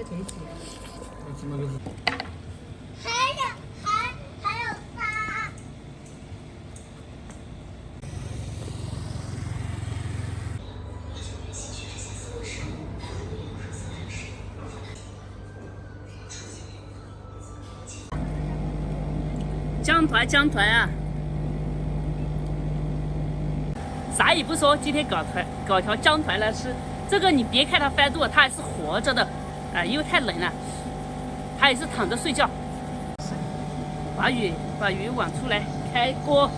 钱一斤。那起码都是。还有仨。姜团啊！啥也不说，今天搞条姜团来吃。这个你别看它翻肚，它还是活着的，因为太冷了，它也是躺着睡觉。把鱼往出来，开锅。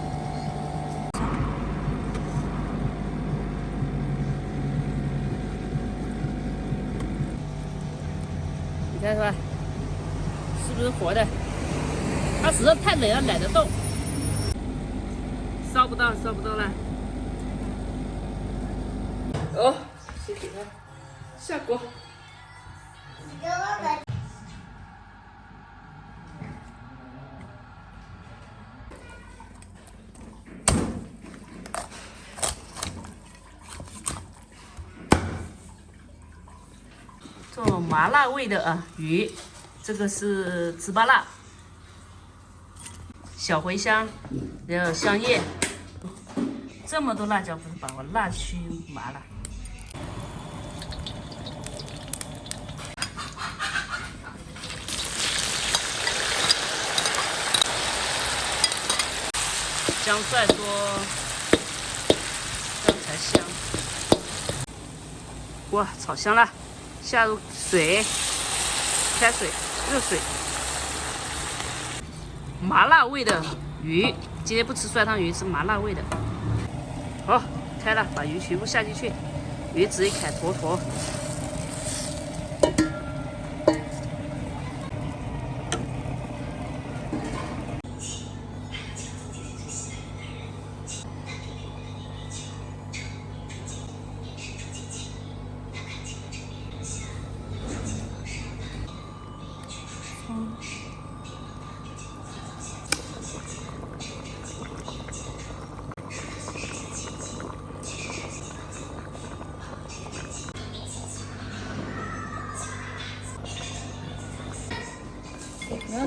你看是吧？是不是活的？它实在太冷了，懒得动。烧不到了。哦，先给它下锅。做麻辣味的鱼，这个是糍粑辣、小茴香，然后香叶，这么多辣椒，不是把我辣去麻了。姜蒜多，这样才香。哇，炒香了，下入水，开水，热水。麻辣味的鱼，今天不吃酸汤鱼，吃麻辣味的。好，开了，把鱼全部下进去，鱼籽一砍坨坨。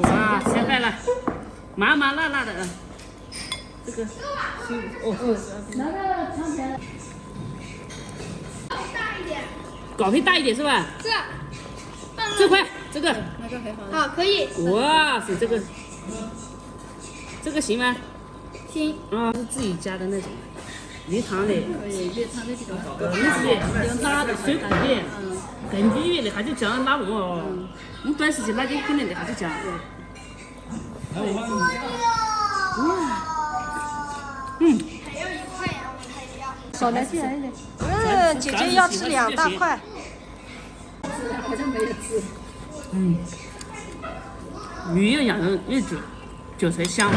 哇，下饭了，麻麻辣辣的啊！这个拿个长条，大一点，稿费大一点是吧？是。这块，这个，那个还好。好，可以。哇塞，这个行吗？行。啊，是自己家的那种鱼塘的。可以，鱼塘的这种。你是用它的水感觉，根据那下就讲拉拢哦。我们短时间那就可能那下就讲。哇，还要1块呀，我还要。少来点一点。姐姐要吃2大块。好像没有吃。鱼要养人越久，久才香。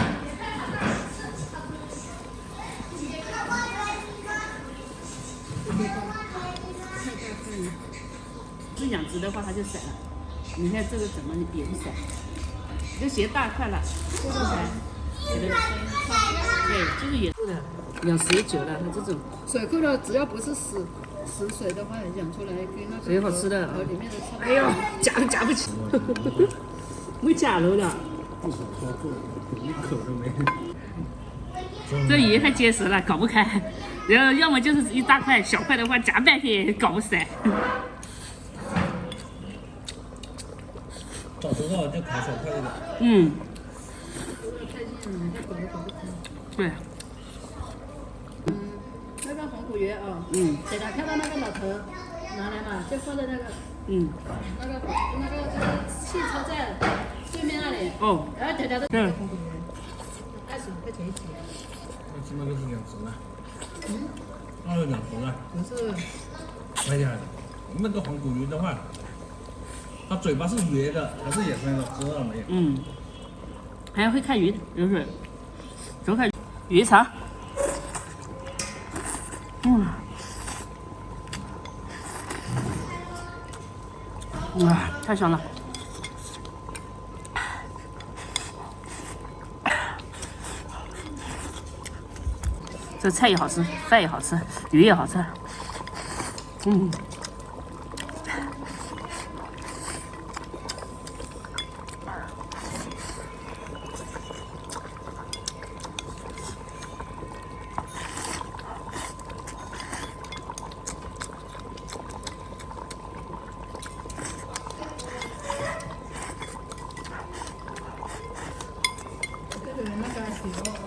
是养殖的话，它就散了。你看这个怎么也不散，就嫌大块了，这个才觉得对，就是也是的。养时久了，它这种水库的只要不是死水的话，养出来跟那个水好吃的。河里面的差不多。哎呦，夹都夹不起，没夹漏了。不少说够了，一口都没。这鱼太结实了，搞不开。然后要么就是一大块，小块的话夹半天也搞不散。早知道就砍小块一点。对。那个红骨鱼啊，给它看到那个老头拿来嘛，就放在那个那个汽车站对面那里。哦。然后等它的对。红骨鱼，20块钱一斤。那起码都是养殖了。那是养殖了。不是。哎呀，那个黄骨鱼的话，它嘴巴是圆的还是也生的？知道没有？还会看鱼的，就是多看鱼肠。哇，太香了！这菜也好吃，饭也好吃，鱼也好吃。有。